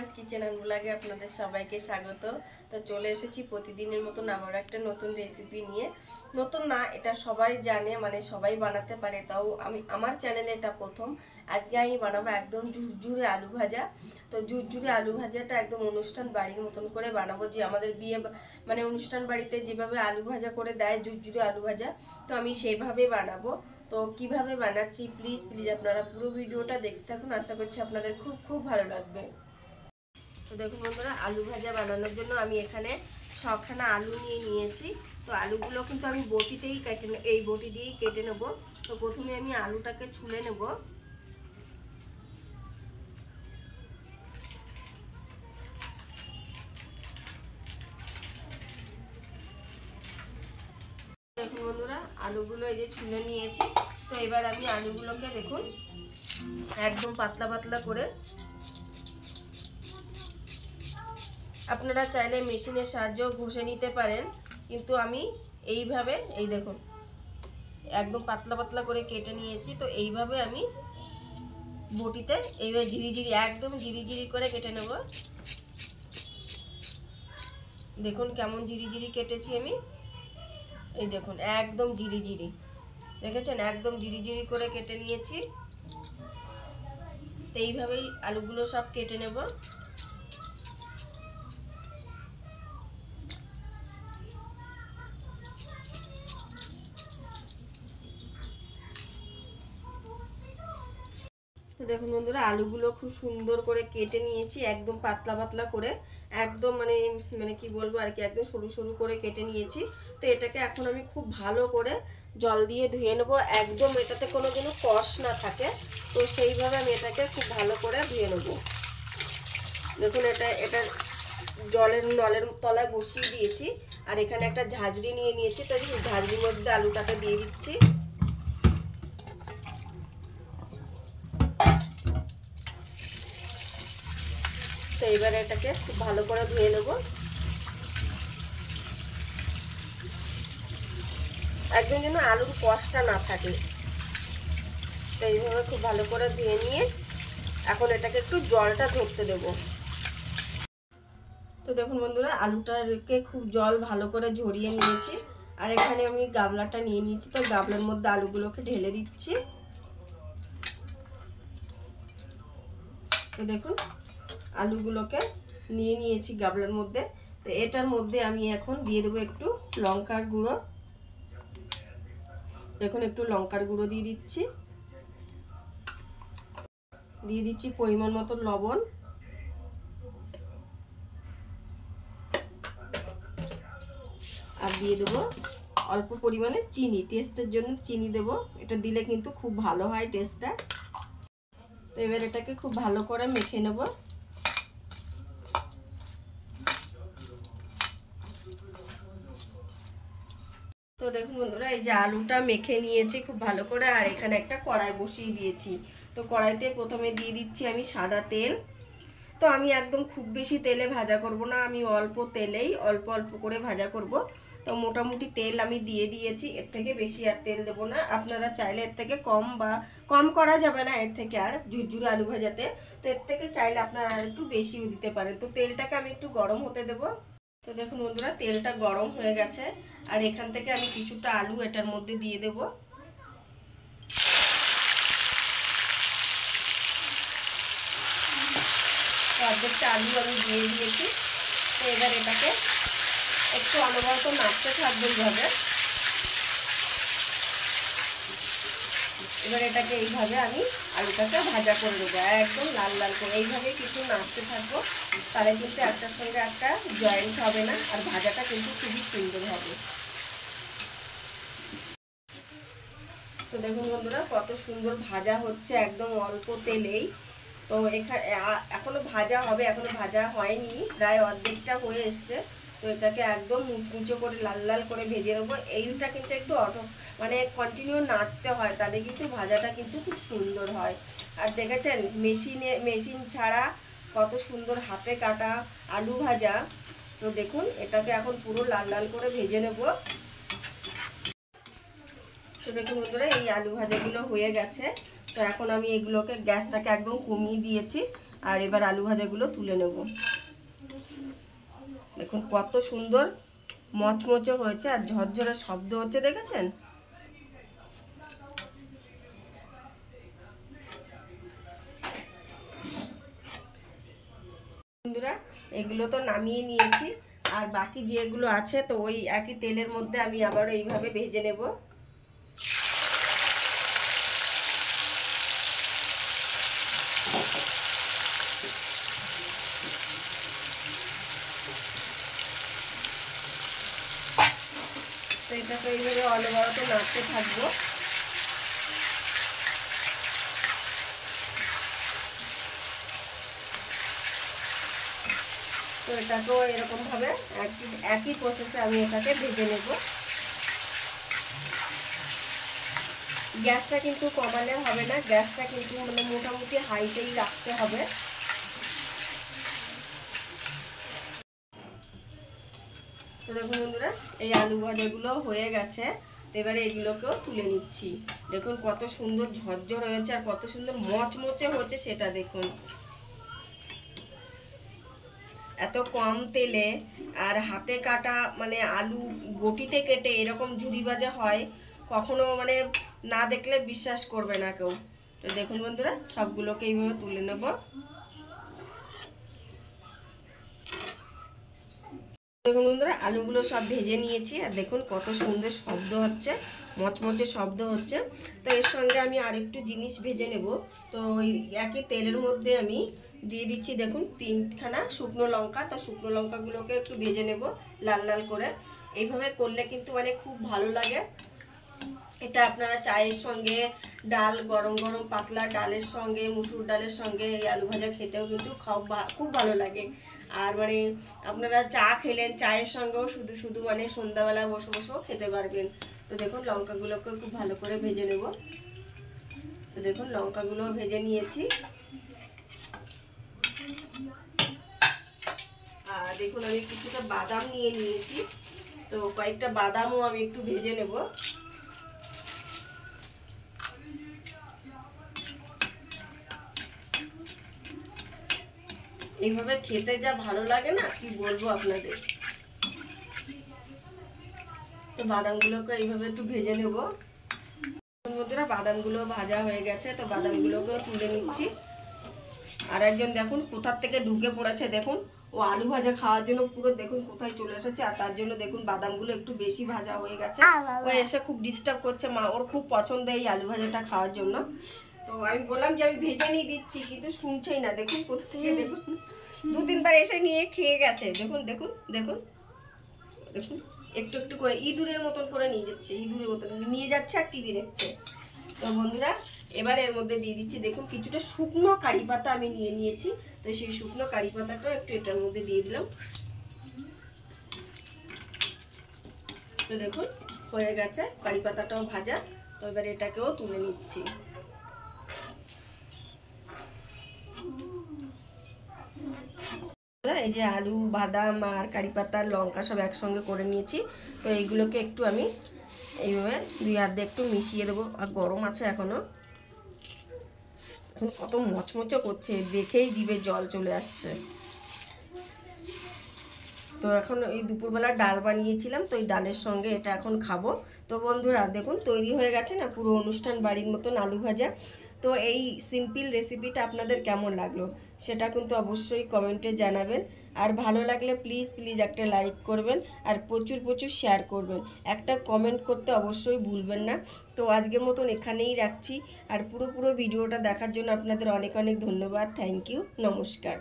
Subhash kitchen and ব্লগে আপনাদের সবাইকে স্বাগত। তো চলে এসেছি প্রতিদিনের মতন আবার একটা নতুন রেসিপি নিয়ে। নতুন না, এটা সবাই জানে, মানে সবাই বানাতে পারে, তাও আমি আমার চ্যানেলে এটা প্রথম। আজকে আমি বানাবো একদম ঝুরঝুরে আলু ভাজা। তো ঝুরঝুরে আলু ভাজাটা একদম অনুষ্ঠান বাড়ির মতন করে বানাবো, যে আমাদের বিয়ে মানে অনুষ্ঠান বাড়িতে যেভাবে আলু ভাজা করে দেয় ঝুরঝুরে আলু ভাজা, তো আমি সেইভাবে বানাবো। তো কিভাবে বানাচ্ছি প্লিজ আপনারা পুরো ভিডিওটা দেখতে থাকুন, আশা করছি আপনাদের খুব খুব ভালো লাগবে। তো দেখুন বন্ধুরা, আলু ভাজা বানানোর জন্য আমি এখানে 6খানা আলু নিয়েছি। তো আলুগুলো কিন্তু আমি বটিতেই এই বটি দিয়েই কেটে নেব। তো প্রথমে আমি আলুটাকে ছুলে নেব। দেখুন বন্ধুরা, আলুগুলো এই যে ছুলে নিয়েছি। তো এবার আমি আলুগুলোকে দেখুন একদম পাতলা পাতলা করে, আপনারা চাইলে মেশিনের সাহায্যেও ঘষে নিতে পারেন, কিন্তু আমি এইভাবে এই দেখুন একদম পাতলা পাতলা করে কেটে নিয়েছি। তো এইভাবে আমি বটিতে এইভাবে ঝিরিঝিরি একদম ঝিরিঝিরি করে কেটে নেব। দেখুন কেমন ঝিরিঝিরি কেটেছি আমি, এই দেখুন একদম ঝিরিঝিরি, দেখেছেন একদম ঝিরিঝিরি করে কেটে নিয়েছি। তো এইভাবেই আলুগুলো সব কেটে নেব। তো দেখুন বন্ধুরা, আলুগুলো খুব সুন্দর করে কেটে নিয়েছি একদম পাতলা পাতলা করে, একদম মানে মানে কি বলবো আর কি, একদম সরু সরু করে কেটে নিয়েছি। তো এটাকে এখন আমি খুব ভালো করে জল দিয়ে ধুয়ে নেবো, একদম এটাতে কোনো কষ না থাকে। তো সেইভাবে আমি এটাকে খুব ভালো করে ধুয়ে নেবো। দেখুন এটা জলের নলের তলায় বসিয়ে দিয়েছি, আর এখানে একটা ঝাঁঝরি নিয়ে নিয়েছি। তো ঝাঁঝরির মধ্যে আলুটাকে দিয়ে দিচ্ছি। তো এবারে এটাকে খুব ভালো করে ধুয়ে নেব, একদম যেন আলুর কষটা না থাকে। তো এইভাবে খুব ভালো করে ধুয়ে নিয়ে এখন এটাকে একটু জলটা ঝরতে দেব। তো দেখুন বন্ধুরা, আলুটাকে খুব জল ভালো করে ঝরিয়ে নিয়েছি, আর এখানে আমি গাবলাটা নিয়ে নিয়েছি। তো গাবলার মধ্যে আলুগুলোকে ঢেলে দিচ্ছি। তো দেখুন আলুগুলোকে নিয়ে নিয়েছি গাবলার মধ্যে। তো এটার মধ্যে আমি এখন দিয়ে দেবো একটু লঙ্কার গুঁড়ো। দেখুন একটু লঙ্কার গুঁড়ো দিয়ে দিচ্ছি, দিয়ে দিচ্ছি পরিমাণ মতো লবণ, আর দিয়ে দেবো অল্প পরিমাণে চিনি, টেস্টের জন্য চিনি দেবো, এটা দিলে কিন্তু খুব ভালো হয় টেস্টটা। তো এবার এটাকে খুব ভালো করে মেখে নেব। তো দেখুন বন্ধুরা, এই যে আলুটা মেখে নিয়েছি খুব ভালো করে, আর এখানে একটা কড়াই বসিয়ে দিয়েছি। তো কড়াইতে প্রথমে দিয়ে দিচ্ছি আমি সাদা তেল। তো আমি একদম খুব বেশি তেলে ভাজা করব না, আমি অল্প তেলেই অল্প অল্প করে ভাজা করব। তো মোটামুটি তেল আমি দিয়ে দিয়েছি, এর থেকে বেশি আর তেল দেবো না। আপনারা চাইলে এর থেকে কম করা যাবে না, এর থেকে আর ঝুরঝুরে আলু ভাজাতে। তো এর থেকে চাইলে আপনারা আর একটু বেশিও দিতে পারেন। তো তেলটাকে আমি একটু গরম হতে দেবো। তো দেখুন বন্ধুরা, তেলটা গরম হয়ে গেছে, আর এখান থেকে আমি কিছুটা আলু এটার মধ্যে দিয়ে দেবো। অর্ধেকটা আলু আমি দিয়ে দিয়েছি। তো এবার এটাকে একটু অনবরত নাড়তে থাকবো এইভাবে। এবার এটাকে এইভাবে আমি আলুটাকে ভাজা করে দেবো, একদম লাল লাল করে এইভাবে কিছু নাড়তে থাকবো, তাহলে কিন্তু একটার সঙ্গে একটা জয়েন্ট হবে না, আর ভাজাটা কিন্তু খুবই সুন্দর হবে। তো দেখুন বন্ধুরা, কত সুন্দর ভাজা হচ্ছে একদম অল্প তেলেই। তো এখানে এখনো ভাজা হবে, এখনো ভাজা হয়নি, প্রায় অর্ধেকটা হয়ে এসছে। তো এটাকে একদম মুচমুচো করে লাল লাল করে ভেজে নেবো। এইটা কিন্তু একটু মানে কন্টিনিউ নাড়তে হয়, তাহলে কিন্তু ভাজাটা কিন্তু খুব সুন্দর হয়। আর দেখেছেন মেশিন ছাড়া কত সুন্দর হাতে কাটা আলু ভাজা। তো দেখুন এটাকে এখন পুরো লাল লাল করে ভেজে নেব। তো দেখুন বন্ধুরা, এই আলু ভাজাগুলো হয়ে গেছে। তো এখন আমি এগুলোকে গ্যাসটাকে একদম কমিয়ে দিয়েছি। আর এবার আলু ভাজাগুলো তুলে নেব। দেখুন কত সুন্দর মচমচে হয়েছে আর ঝরঝরে শব্দ হচ্ছে, দেখেছেন? বন্ধুরা এগুলো তো নামিয়ে নিয়েছি, আর বাকি যেগুলো আছে তো ওই একই তেলের মধ্যে আমি আবার এইভাবে ভেজে নেব। তো এটাকে এইভাবে অনবরত নাড়তে থাকবো। তো এটাকেও এরকমভাবে একই প্রসেসে আমি এটাকে ভেজে নেব। গ্যাসটা কিন্তু কমালে হবে না, গ্যাসটা কিন্তু মানে মোটামুটি হাইতেই রাখতে হবে। তো দেখুন বন্ধুরা এই আলু ভাজাগুলো হয়ে গেছে, তো এবারে এগুলোকেও তুলে নিচ্ছি। দেখুন কত সুন্দর ঝরঝর হয়েছে আর কত সুন্দর মচমচে হয়েছে সেটা দেখুন। এত কম তেলে আর হাতে কাটা মানে আলু বটিতে কেটে এরকম ঝুরি ভাজা হয় কখনো মানে না দেখলে বিশ্বাস করবে না কেউ। তো দেখুন বন্ধুরা সবগুলোকে এইভাবে তুলে নেব। দেখুন বন্ধুরা আলুগুলো সব ভেজে নিয়েছি আর দেখুন কত সুন্দর শব্দ হচ্ছে, মচমচে শব্দ হচ্ছে। তো এর সঙ্গে আমি আরেকটু জিনিস ভেজে নেব। তো ওই একই তেলের মধ্যে আমি দিয়ে দিচ্ছি দেখুন 3খানা শুকনো লঙ্কা। তো শুকনো লঙ্কাগুলোকে একটু ভেজে নেব লাল লাল করে। এইভাবে করলে কিন্তু মানে খুব ভালো লাগে। এটা আপনারা চায়ের সঙ্গে, ডাল গরম গরম পাতলা ডালের সঙ্গে, মুসুর ডালের সঙ্গে এই আলু ভাজা খেতেও কিন্তু খুব ভালো লাগে। আর মানে আপনারা চা খেলেন, চায়ের সঙ্গেও শুধু শুধু মানে সন্ধ্যাবেলা বসে বসেও খেতে পারবেন। তো দেখুন লঙ্কাগুলোকে খুব ভালো করে ভেজে নেব। তো দেখুন লঙ্কাগুলো ভেজে নিয়েছি। আর দেখুন আমি কিছুটা বাদাম নিয়ে নিয়েছি, তো কয়েকটা বাদামও আমি একটু ভেজে নেব। এইভাবে খেতে যা ভালো লাগে না কি বলবো আপনাদের। তো বাদামগুলোকে এইভাবে একটু ভেজে নেব। বন্ধুরা বাদামগুলো ভাজা হয়ে গেছে, তো বাদামগুলোকেও তুলে নিচ্ছি। আর একজন দেখুন কোথার থেকে ঢুকে পড়েছে, দেখুন ও আলু ভাজা খাওয়ার জন্য পুরো দেখুন কোথায় চলে এসেছে। আর তার জন্য দেখুন বাদামগুলো একটু বেশি ভাজা হয়ে গেছে। ও এসে খুব ডিস্টার্ব করছে, মা ওর খুব পছন্দ এই আলু ভাজাটা খাওয়ার জন্য। তো আমি বললাম যে আমি ভেজে নিয়ে দিচ্ছি, কিন্তু শুনছেই না। দেখুন কোথা থেকে দেখুন 2-3বার এসে নিয়ে খেয়ে গেছে। দেখুন দেখুন দেখুন দেখুন একটু একটু করে ইঁদুরের মতন করে নিয়ে যাচ্ছে, ইঁদুরের মতন নিয়ে যাচ্ছে আর টিভি দেখছে। তো বন্ধুরা এবার এর মধ্যে দিয়ে দিচ্ছি দেখুন কিছুটা শুকনো কারি পাতা আমি নিয়ে নিয়েছি। তো সেই শুকনো কারি পাতাটাও একটু এটার মধ্যে দিয়ে দিলাম। তো দেখুন হয়ে গেছে কারি পাতাটাও ভাজা। তো এবার এটাকেও তুলে নিচ্ছি। এই যে আলু, বাদাম আর কারি পাতা, লঙ্কা সব একসঙ্গে করে নিয়েছি। তো এইগুলোকে একটু আমি এইভাবে 2 হাত দিয়ে একটু মিশিয়ে দেবো। আর গরম আছে এখনো, এখন কত মচমচে করছে, দেখেই জিভে জল চলে আসছে। তো এখন এই দুপুরবেলা ডাল বানিয়েছিলাম, তো এই ডালের সঙ্গে এটা এখন খাবো। তো বন্ধুরা দেখুন তৈরি হয়ে গেছে না পুরো অনুষ্ঠান বাড়ির মতন আলু ভাজা। তো এই সিম্পল রেসিপিটা আপনাদের কেমন লাগলো সেটা কিন্তু অবশ্যই কমেন্টে জানাবেন। আর ভালো লাগলে প্লিজ প্লিজ একটা লাইক করবেন আর প্রচুর প্রচুর শেয়ার করবেন। একটা কমেন্ট করতে অবশ্যই ভুলবেন না। তো আজকের মতন এখানেই রাখছি। আর পুরো ভিডিওটা দেখার জন্য আপনাদের অনেক অনেক ধন্যবাদ। থ্যাংক ইউ, নমস্কার।